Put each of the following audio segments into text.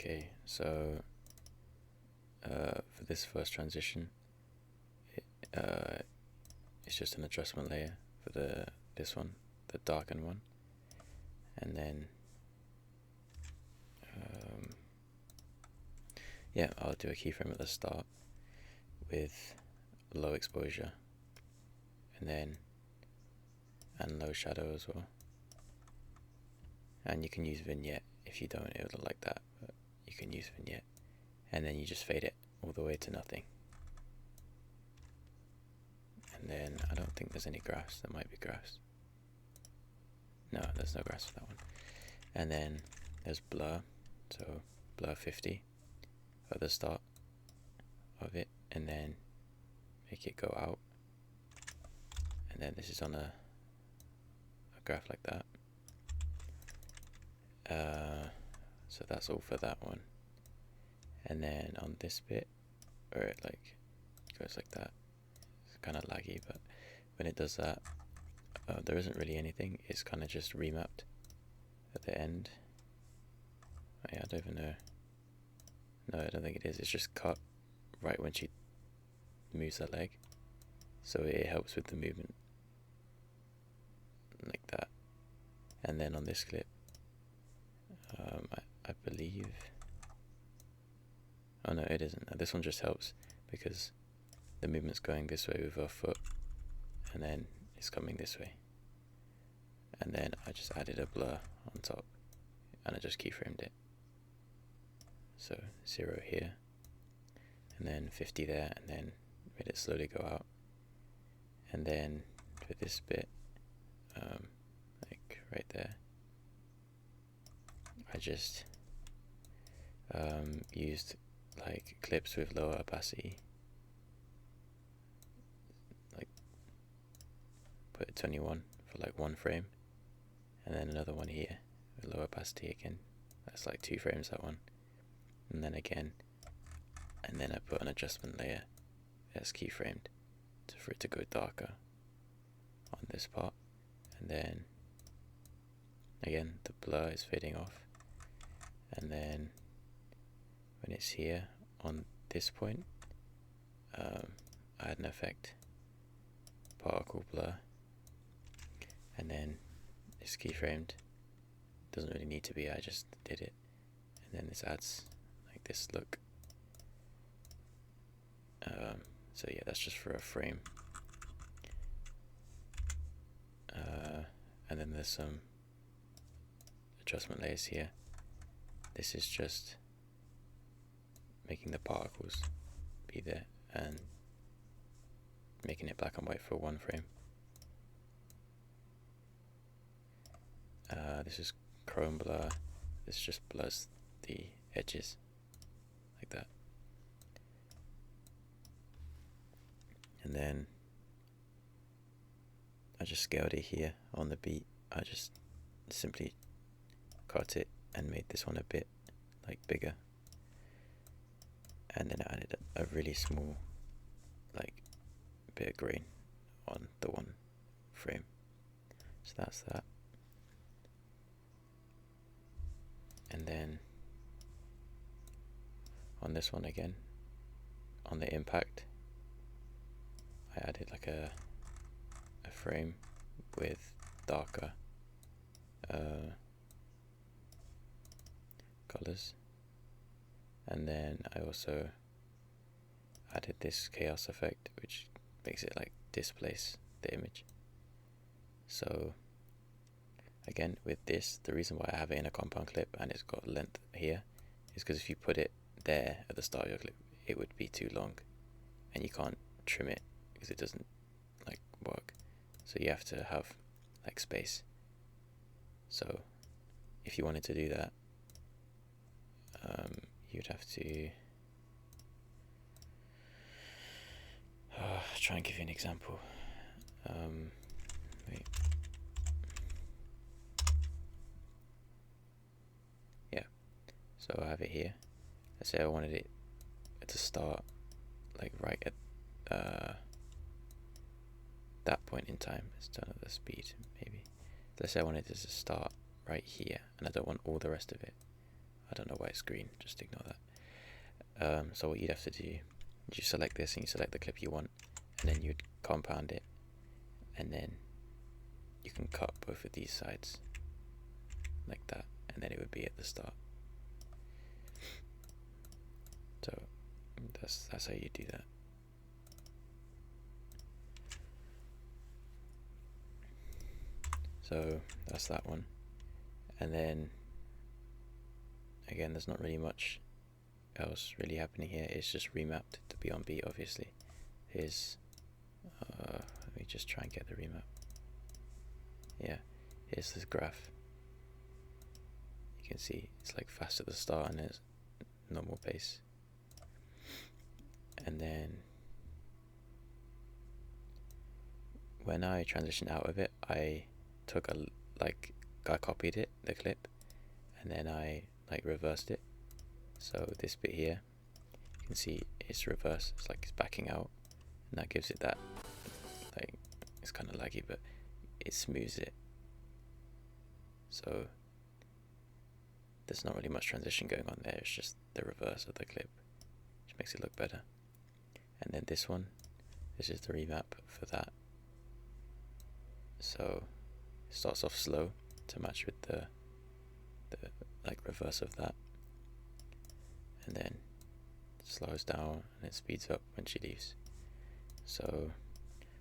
Okay, so for this first transition, it's just an adjustment layer for this one, the darkened one, and then yeah, I'll do a keyframe at the start with low exposure, and low shadow as well. And you can use vignette. If you don't, it'll look like that, but you can use vignette, and then you just fade it all the way to nothing. And then I don't think there's any graphs. There might be graphs. No, there's no graphs for that one. And then there's blur, so blur 50 at the start of it, and then make it go out. And then this is on a graph like that. So that's all for that one. And then on this bit, where it like goes like that, it's kind of laggy, but when it does that, there isn't really anything. It's kind of just remapped at the end. Oh, yeah, I don't even know. No, I don't think it is. It's just cut right when she moves her leg, so it helps with the movement like that. And then on this clip, I believe, oh no, it isn't. This one just helps because the movement's going this way with her foot, and then it's coming this way. And then I just added a blur on top, and I just keyframed it. So 0 here, and then 50 there, and then made it slowly go out. And then for this bit, like right there, I just used like clips with lower opacity, like put it 21 for like one frame, and then another one here with lower opacity again. That's like 2 frames, that one. And then again, and then I put an adjustment layer that's keyframed for it to go darker on this part. And then again, the blur is fading off, and then when it's here on this point, I add an effect, particle blur, and then it's keyframed. Doesn't really need to be, I just did it. And then this adds like this look. So yeah, that's just for a frame. And then there's some adjustment layers here. This is just making the particles be there and making it black and white for one frame. This is chrome blur. This just blurs the edges like that. And then I just scaled it here on the beat. I just simply cut it and made this one a bit like bigger, and then I added a really small like bit of grain on the one frame. So that's that. And then on this one again, on the impact, I added like a frame with darker colors, and then I also added this chaos effect, which makes it like displace the image. So again, with this, the reason why I have it in a compound clip and it's got length here is because if you put it there at the start of your clip, it would be too long and you can't trim it because it doesn't like work. So you have to have like space. So if you wanted to do that, you'd have to try and give you an example. Wait. Yeah, so I have it here. Let's say I wanted it to start like right at that point in time. Let's turn up the speed maybe. Let's say I wanted it to start right here, and I don't want all the rest of it. I don't know why it's green, just ignore that. So what you'd have to do, you select this and you select the clip you want, and then you'd compound it, and then you can cut both of these sides like that, and then it would be at the start. So that's how you do that. So that's that one. And then again, there's not really much else really happening here. It's just remapped to be on beat, obviously. Here's let me just try and get the remap. Yeah, here's this graph. You can see it's like fast at the start and there's normal pace. And then when I transitioned out of it, I took I copied it, the clip, and then I reversed it. So this bit here, you can see it's reversed. It's like it's backing out, and that gives it that, like, it's kind of laggy, but it smooths it. So there's not really much transition going on there. It's just the reverse of the clip, which makes it look better. And then this one, this is the remap for that. So it starts off slow to match with the reverse of that, and then it slows down and it speeds up when she leaves. So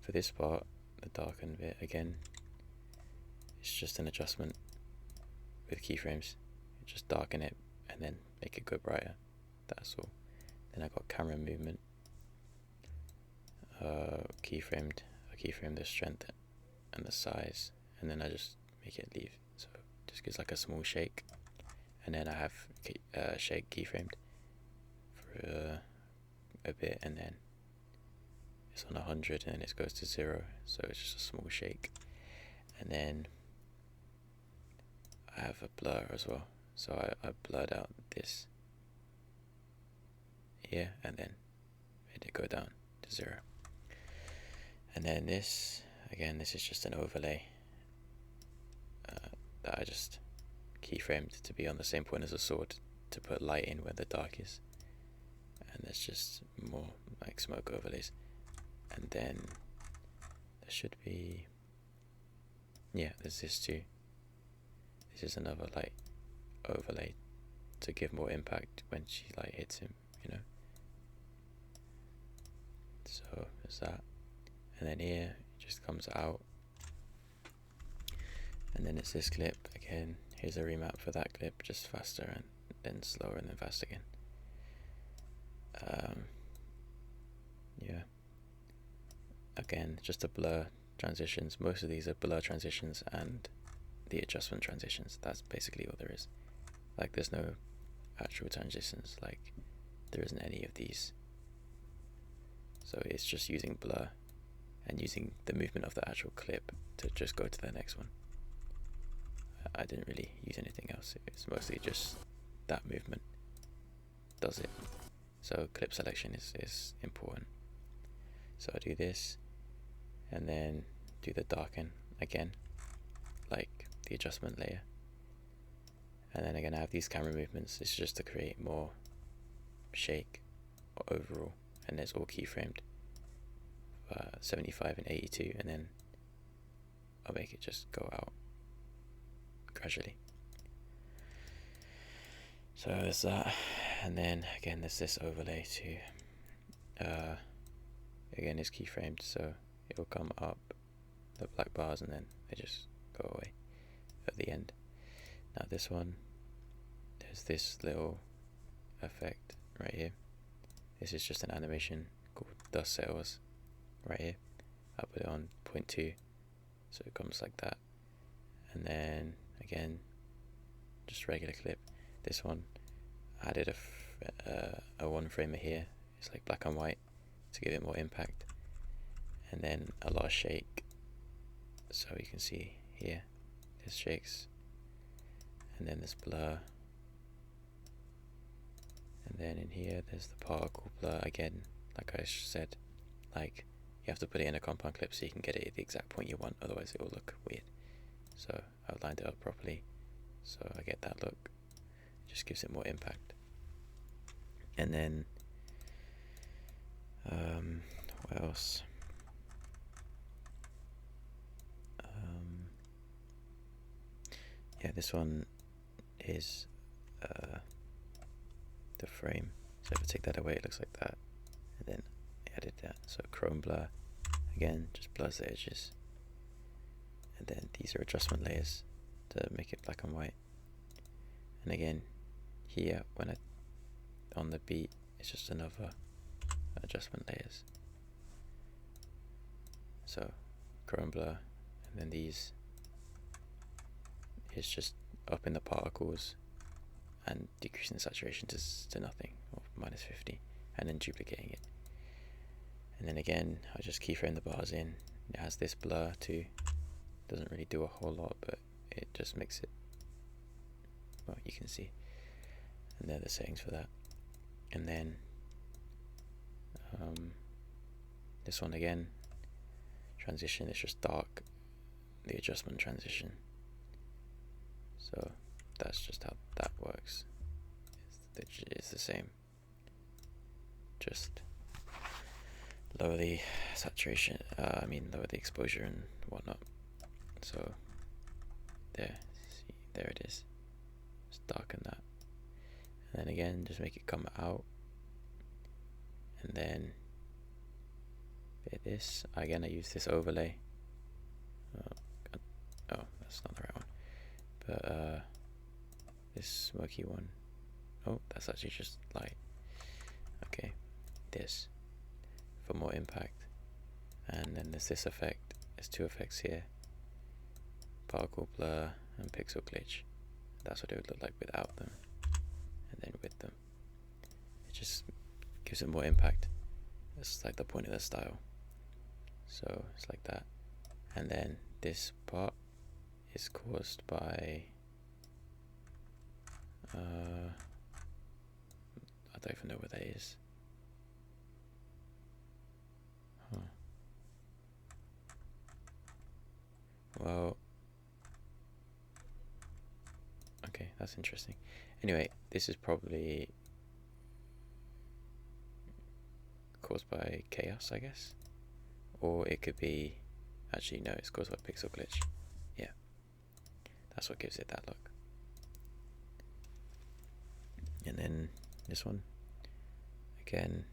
for this part, the darken bit, again, it's just an adjustment with keyframes. You just darken it and then make it go brighter. That's all. Then I got camera movement, I keyframed the strength and the size, and then I just make it leave. So it just gives like a small shake, and then I have shake keyframed for a bit, and then it's on 100 and then it goes to 0, so it's just a small shake. And then I have a blur as well, so I blurred out this here and then made it go down to 0. And then this, again, this is just an overlay that I just keyframed to be on the same point as a sword to put light in where the dark is. And there's just more like smoke overlays. And then there should be, yeah, there's this too. This is another light overlay to give more impact when she like hits him, you know. So there's that. And then here it just comes out. And then it's this clip again. Here's a remap for that clip, just faster and then slower and then fast again. Yeah. Again, just a blur transitions. Most of these are blur transitions and the adjustment transitions. That's basically all there is. Like, there's no actual transitions. Like, there isn't any of these. So it's just using blur and using the movement of the actual clip to just go to the next one. I didn't really use anything else. It's mostly just that movement does it. So clip selection is important. So I do this and then do the darken again, like the adjustment layer. And then again I have these camera movements. It's just to create more shake overall, and it's all keyframed 75 and 82, and then I'll make it just go out gradually. So there's that, and then again there's this overlay too. Again it's keyframed, so it will come up the black bars and then they just go away at the end. Now this one, there's this little effect right here. This is just an animation called dust settles right here. I put it on 0.2, so it comes like that. And then again, just regular clip. This one, I added a one framer here. It's like black and white to give it more impact. And then a lot of shake. So you can see here, this shakes. And then this blur. And then in here, there's the particle blur again. Like I said, like you have to put it in a compound clip so you can get it at the exact point you want. Otherwise, it will look weird. So I've lined it up properly, so I get that look. just gives it more impact. And then what else? Yeah, this one is the frame. So if I take that away, it looks like that. And then I added that. So chrome blur, again, just blurs the edges. And then these are adjustment layers to make it black and white. And again, here when on the beat, it's just another adjustment layers. So chrome blur, and then these is just up in the particles and decreasing the saturation to nothing, or minus 50, and then duplicating it. And then again, I just keyframe the bars in. It has this blur too. Doesn't really do a whole lot, but it just makes it, well, you can see. And they're the settings for that. And then this one again, transition is just dark, the adjustment transition. So that's just how that works. It's the same. Just lower the saturation, lower the exposure and whatnot. So there, see, there it is. Just darken that. And then again, just make it come out. And then this, again, I use this overlay. Oh, that's not the right one. But this smoky one, oh, that's actually just light. Okay, this for more impact. And then there's this effect. There's two effects here: particle blur and pixel glitch. That's what it would look like without them, and then with them. It just gives it more impact. It's like the point of the style. So it's like that. And then this part is caused by I don't even know what that is. Huh. Well, okay, that's interesting. Anyway, this is probably caused by chaos, I guess. Or it could be, actually no, it's caused by pixel glitch. Yeah, that's what gives it that look. And then this one, again,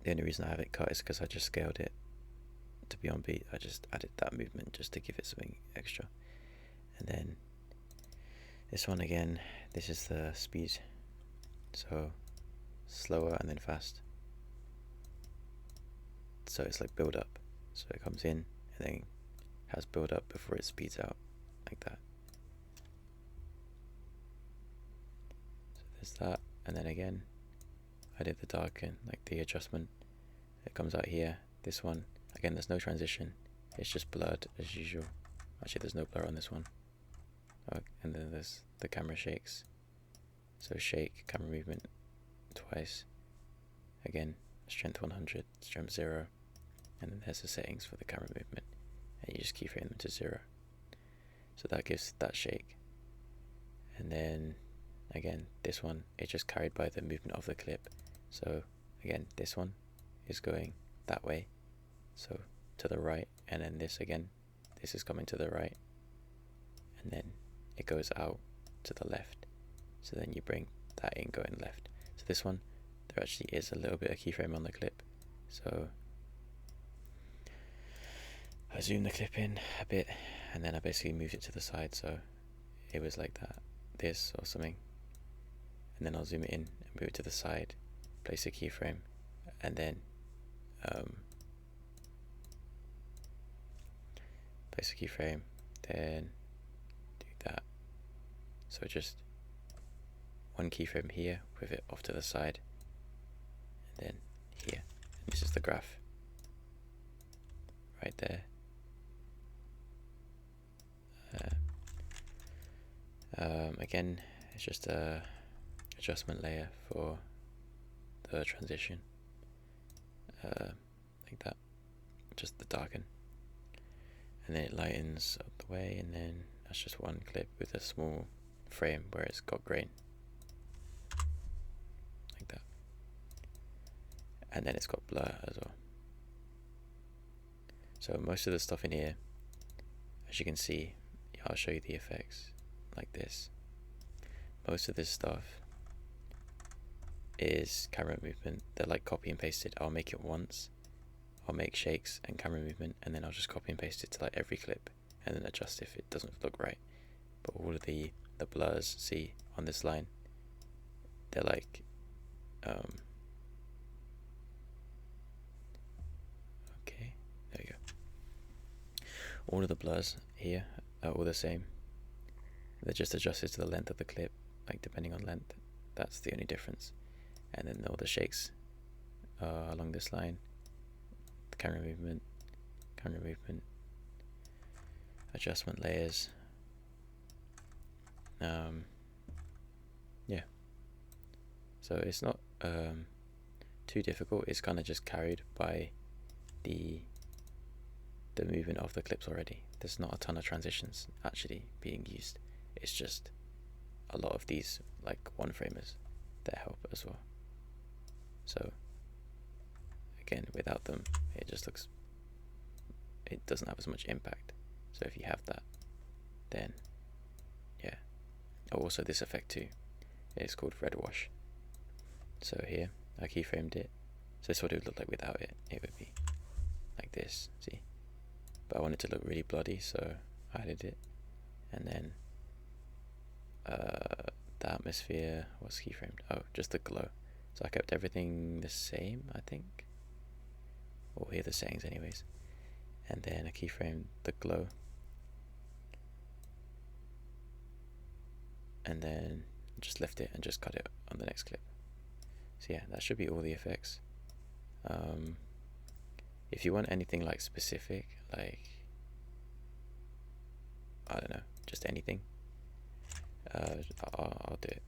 the only reason I have it cut is because I just scaled it to be on beat. I just added that movement just to give it something extra. And then this one again, this is the speed. So slower and then fast. So it's like build up. So it comes in and then has build up before it speeds out, like that. So there's that, and then again, I did the darken, like the adjustment. It comes out here. This one, again, there's no transition. It's just blurred as usual. Actually, there's no blur on this one. Oh, and then there's the camera shakes. So shake, camera movement twice. Again, strength 100, strength 0. And then there's the settings for the camera movement, and you just keyframe them to 0. So that gives that shake. And then again, this one, it's just carried by the movement of the clip. So again, this one is going that way, so to the right, and then this again, this is coming to the right, and then it goes out to the left. So then you bring that in going left. So this one, there actually is a little bit of keyframe on the clip. So I zoom the clip in a bit, and then I basically moved it to the side, so it was like that, this or something. And then I'll zoom it in and move it to the side, place a keyframe, and then place a keyframe, then do that. So just one keyframe here with it off to the side, and then here. And this is the graph right there. Again, it's just a adjustment layer for the transition, like that, just the darken, and then it lightens up the way, and then that's just one clip with a small frame where it's got grain. and then it's got blur as well. So most of the stuff in here, as you can see, I'll show you the effects like this. Most of this stuff is camera movement. They're like copy and pasted. I'll make it once, I'll make shakes and camera movement, and then I'll just copy and paste it to like every clip and then adjust if it doesn't look right. But all of the blurs, see on this line, they're like okay, there you go. All of the blurs here are all the same. They're just adjusted to the length of the clip, like depending on length. That's the only difference. And then all the shakes along this line, the camera movement, adjustment layers. Yeah. So it's not too difficult. It's kind of just carried by the movement of the clips already. There's not a ton of transitions actually being used. It's just a lot of these like one framers that help as well. So again, without them, it just looks, it doesn't have as much impact. So if you have that, then yeah. Oh, also this effect too. It's called red wash. So here I keyframed it. So this is what it would look like without it. It would be like this, see? But I want it to look really bloody, so I added it. And then the atmosphere was keyframed. Oh, just the glow. So I kept everything the same, I think. Or here the settings anyways. And then I keyframed the glow. And then just left it and just cut it on the next clip. So yeah, that should be all the effects. If you want anything like specific, like I don't know, just anything, I'll do it.